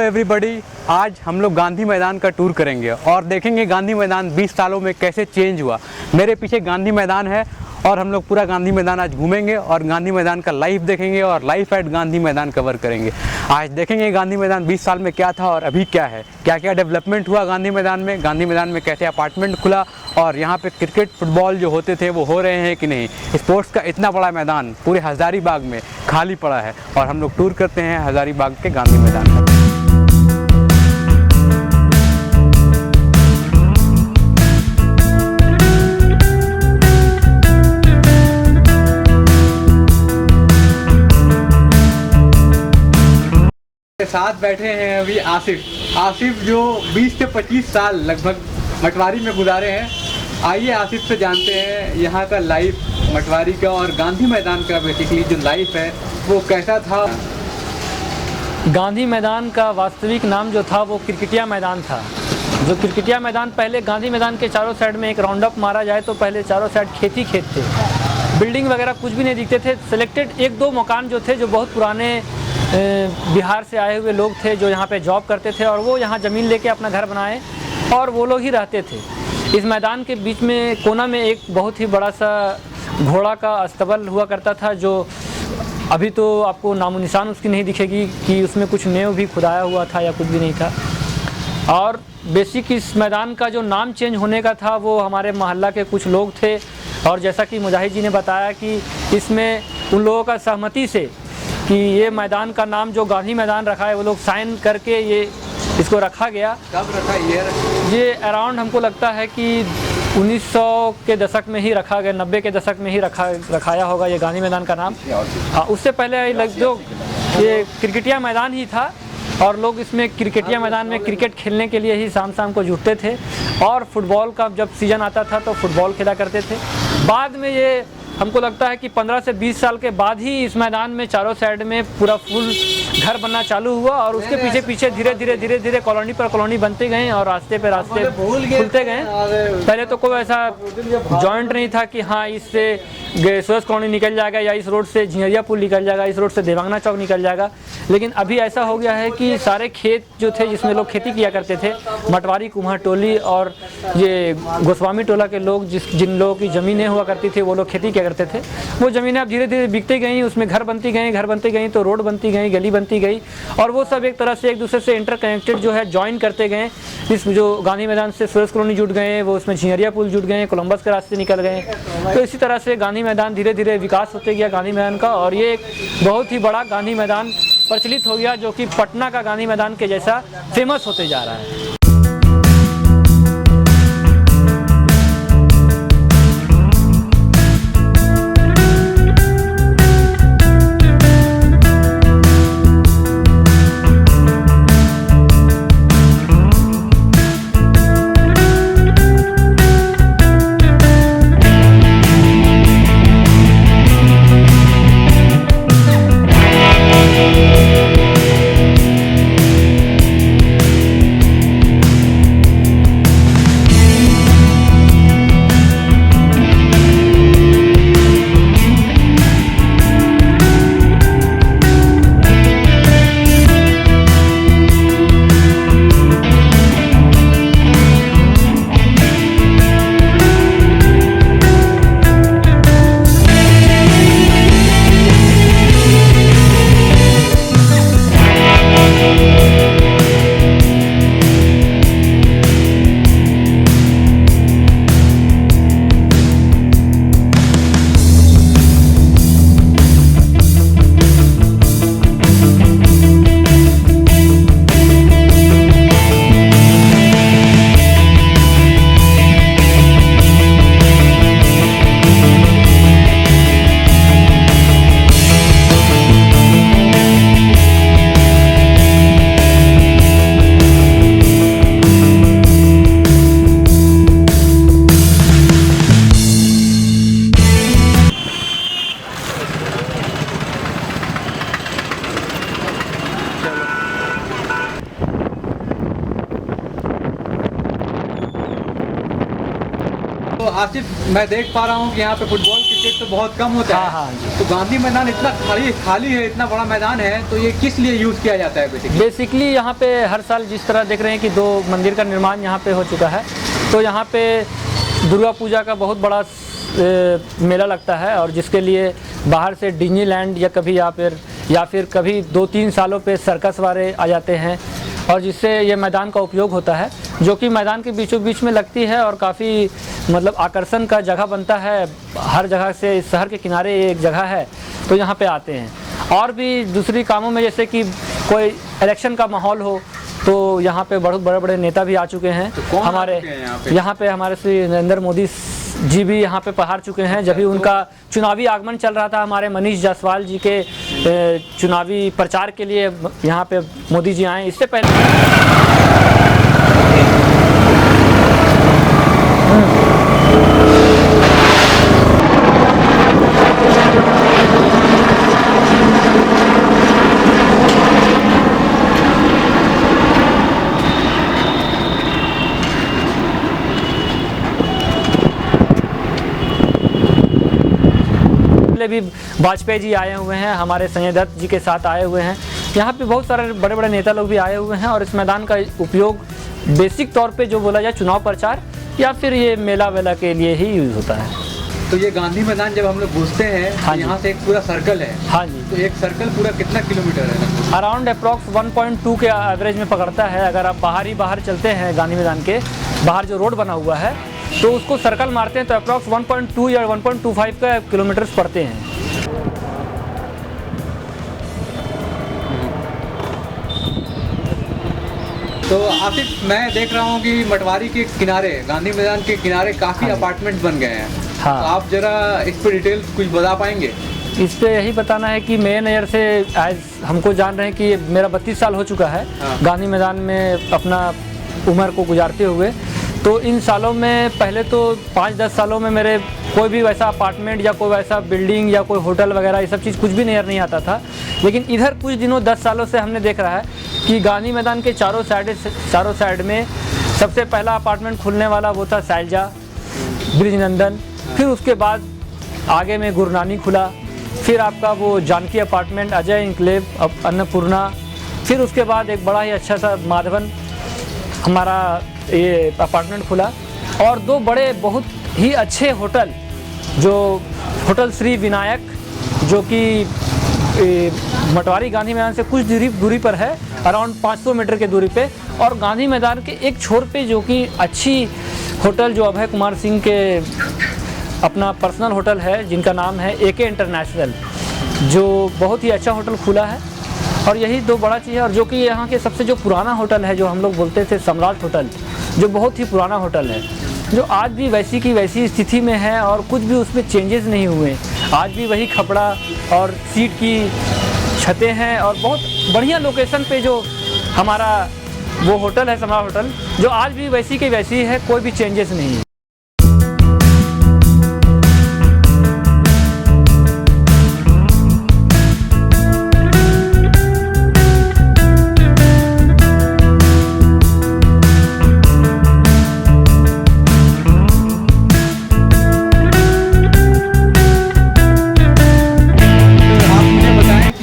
Everybody, आज हम लोग गांधी मैदान का टूर करेंगे और देखेंगे गांधी मैदान 20 सालों में कैसे चेंज हुआ। मेरे पीछे गांधी मैदान है और हम लोग पूरा गांधी मैदान आज घूमेंगे और गांधी मैदान का लाइव देखेंगे और लाइव एट गांधी मैदान कवर करेंगे। आज देखेंगे गांधी मैदान 20 साल में क्या था और अभी क्या है, क्या क्या डेवलपमेंट हुआ गांधी मैदान में कैसे अपार्टमेंट खुला और यहाँ पे क्रिकेट फुटबॉल जो होते थे वो हो रहे हैं कि नहीं। स्पोर्ट्स का इतना बड़ा मैदान पूरे हज़ारीबाग में खाली पड़ा है और हम लोग टूर करते हैं हज़ारीबाग के गांधी मैदान का। साथ बैठे हैं अभी आसिफ जो 20 से 25 साल लगभग मटवारी में गुजारे हैं। आइए आसिफ से जानते हैं यहाँ का लाइफ मटवारी का और गांधी मैदान का बेसिकली जो लाइफ है वो कैसा था। गांधी मैदान का वास्तविक नाम जो था वो क्रिकेटिया मैदान था। जो क्रिकेटिया मैदान पहले गांधी मैदान के चारों साइड में एक राउंड अप मारा जाए तो पहले चारों साइड खेत थे, बिल्डिंग वगैरह कुछ भी नहीं दिखते थे। सिलेक्टेड एक दो मकान जो थे जो बहुत पुराने बिहार से आए हुए लोग थे जो यहाँ पे जॉब करते थे और वो यहाँ ज़मीन लेके अपना घर बनाए और वो लोग ही रहते थे। इस मैदान के बीच में कोना में एक बहुत ही बड़ा सा घोड़ा का अस्तबल हुआ करता था जो अभी तो आपको नामो निशान उसकी नहीं दिखेगी कि उसमें कुछ नेव भी खुदाया हुआ था या कुछ भी नहीं था। और बेसिक इस मैदान का जो नाम चेंज होने का था वो हमारे मोहल्ला के कुछ लोग थे और जैसा कि मुजाहिद जी ने बताया कि इसमें उन लोगों का सहमति से कि ये मैदान का नाम जो गांधी मैदान रखा है वो लोग साइन करके ये इसको रखा गया। कब रखा ये अराउंड हमको लगता है कि 1900 के दशक में ही रखा गया, 90 के दशक में ही रखाया होगा ये गांधी मैदान का नाम। उससे पहले जो ये क्रिकेटिया मैदान ही था और लोग इसमें क्रिकेटिया मैदान में क्रिकेट खेलने के लिए ही शाम को जुटते थे और फुटबॉल का जब सीज़न आता था तो फुटबॉल खेला करते थे। बाद में ये हमको लगता है कि 15 से 20 साल के बाद ही इस मैदान में चारों साइड में पूरा फुल घर बनना चालू हुआ और उसके पीछे धीरे धीरे कॉलोनी पर कॉलोनी बनते गए और रास्ते पे रास्ते खुलते गए। पहले तो कोई ऐसा जॉइंट नहीं था कि हाँ इससे सुरेश कॉलोनी निकल जाएगा या इस रोड से झिंझरिया पुल निकल जाएगा, इस रोड से देवांगना चौक निकल जाएगा। लेकिन अभी ऐसा हो गया है कि सारे खेत जो थे जिसमें लोग खेती किया करते थे, मटवारी कुम्हार टोली और ये गोस्वामी टोला के लोग जिन लोगों की ज़मीनें हुआ करती थी वो लोग खेती किया करते थे, वो ज़मीनें अब धीरे धीरे बिकती गई, उसमें घर बनती गई तो रोड बनती गई, गली बनती गई और वो सब एक तरह से एक दूसरे से इंटरकनेक्टेड जो है ज्वाइन करते गए। इस जो गांधी मैदान से सुरेश कॉलोनी जुट गए, वो उसमें झिंझरिया पुल जुट गए, कोलंबस के रास्ते निकल गए। तो इसी तरह से गांधी मैदान धीरे धीरे विकास होते गया गांधी मैदान का और ये एक बहुत ही बड़ा गांधी मैदान प्रचलित हो गया जो कि पटना का गांधी मैदान के जैसा फेमस होते जा रहा है। आसिफ, मैं देख पा रहा हूँ कि यहाँ पे फुटबॉल क्रिकेट तो बहुत कम होता है। हाँ जी। तो गांधी मैदान इतना खाली है, इतना बड़ा मैदान है, तो ये किस लिए यूज़ किया जाता है बेसिकली यहाँ पे हर साल जिस तरह देख रहे हैं कि 2 मंदिर का निर्माण यहाँ पे हो चुका है, तो यहाँ पे दुर्गा पूजा का बहुत बड़ा मेला लगता है, और जिसके लिए बाहर से डिज्नीलैंड या फिर कभी 2-3 सालों पे सर्कस वाले आ जाते हैं, और जिससे ये मैदान का उपयोग होता है, जो कि मैदान के बीचों बीच में लगती है और काफ़ी मतलब आकर्षण का जगह बनता है। हर जगह से, शहर के किनारे एक जगह है, तो यहाँ पे आते हैं। और भी दूसरी कामों में, जैसे कि कोई इलेक्शन का माहौल हो, तो यहाँ पे बहुत बड़े बड़े नेता भी आ चुके हैं। तो हमारे यहाँ पे हमारे श्री नरेंद्र मोदी जी भी यहाँ पे पधार चुके हैं। जब भी उनका चुनावी आगमन चल रहा था, हमारे मनीष जायसवाल जी के चुनावी प्रचार के लिए यहाँ पे मोदी जी आए। इससे पहले भी वाजपेयी जी आए हुए हैं, हमारे संजय दत्त जी के साथ आए हुए हैं। यहाँ पे बहुत सारे बड़े बड़े नेता लोग भी आए हुए हैं, और इस मैदान का उपयोग बेसिक तौर पे जो बोला जाए चुनाव प्रचार या फिर ये मेला वेला के लिए ही यूज़ होता है। तो ये गांधी मैदान जब हम लोग घुसते हैं, हाँ, यहाँ से एक पूरा सर्कल है। हाँ जी। तो एक सर्कल पूरा कितना किलोमीटर है? अराउंड अप्रॉक्स 1.2 के एवरेज में पकड़ता है। अगर आप बाहर चलते हैं गांधी मैदान के बाहर, जो रोड बना हुआ है, तो उसको सर्कल मारते हैं तो अप्रॉक्स 1.2 या 1.25 का किलोमीटर्स पड़ते हैं। तो आसिफ, मैं देख रहा हूँ कि मटवारी के किनारे, गांधी मैदान के किनारे काफ़ी अपार्टमेंट बन गए हैं। हाँ। तो आप जरा इस पर डिटेल कुछ बता पाएंगे? इस पे यही बताना है कि मेन एयर से आज हमको जान रहे हैं कि मेरा 32 साल हो चुका है। हाँ। गांधी मैदान में अपना उम्र को गुजारते हुए। तो इन सालों में, पहले तो 5-10 सालों में मेरे कोई भी वैसा अपार्टमेंट या कोई वैसा बिल्डिंग या कोई होटल वगैरह ये सब चीज़ कुछ भी नज़र नहीं आता था। लेकिन इधर कुछ दिनों 10 सालों से हमने देख रहा है कि गांधी मैदान के चारों साइड में सबसे पहला अपार्टमेंट खुलने वाला वो था शैलजा, ब्रिजनंदन, फिर उसके बाद आगे में गुरनानी खुला, फिर आपका वो जानकी अपार्टमेंट, अजय इंक्लेव, अन्नपूर्णा, फिर उसके बाद एक बड़ा ही अच्छा सा माधवन हमारा ये अपार्टमेंट खुला, और 2 बड़े बहुत ही अच्छे होटल, जो होटल श्री विनायक, जो कि मटवारी गांधी मैदान से कुछ दूरी पर है, अराउंड 500 मीटर के दूरी पे, और गांधी मैदान के एक छोर पे जो कि अच्छी होटल, जो अभय कुमार सिंह के अपना पर्सनल होटल है, जिनका नाम है AK इंटरनेशनल, जो बहुत ही अच्छा होटल खुला है। और यही 2 बड़ा चीज़ है, और जो कि यहाँ के सबसे जो पुराना होटल है, जो हम लोग बोलते थे सम्राट होटल, जो बहुत ही पुराना होटल है, जो आज भी वैसी की वैसी स्थिति में है और कुछ भी उसमें चेंजेस नहीं हुए। आज भी वही खपड़ा और सीट की छतें हैं, और बहुत बढ़िया लोकेशन पे जो हमारा वो होटल है, सम्राट होटल, जो आज भी वैसी की वैसी है, कोई भी चेंजेस नहीं है।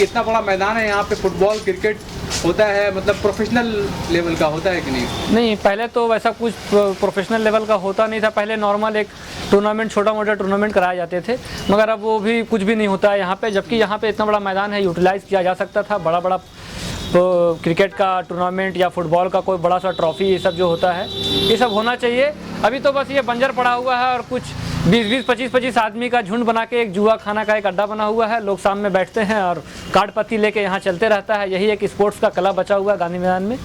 इतना बड़ा मैदान है, यहाँ पे फुटबॉल क्रिकेट होता है, मतलब प्रोफेशनल लेवल का होता है कि नहीं? नहीं, पहले तो वैसा कुछ प्रोफेशनल लेवल का होता नहीं था। पहले नॉर्मल एक टूर्नामेंट, छोटा मोटा टूर्नामेंट कराए जाते थे, मगर अब वो भी कुछ भी नहीं होता है यहाँ पे। जबकि यहाँ पे इतना बड़ा मैदान है, यूटिलाइज़ किया जा सकता था। बड़ा बड़ा तो क्रिकेट का टूर्नामेंट या फुटबॉल का कोई बड़ा सा ट्रॉफी, ये सब जो होता है, ये सब होना चाहिए। अभी तो बस ये बंजर पड़ा हुआ है, और कुछ 20-20, 25-25 आदमी का झुंड बना के एक जुआ खाना का एक अड्डा बना हुआ है। लोग सामने बैठते हैं और कार्ड पत्ती लेके यहाँ चलते रहता है। यही एक स्पोर्ट्स का कला बचा हुआ है गांधी मैदान में।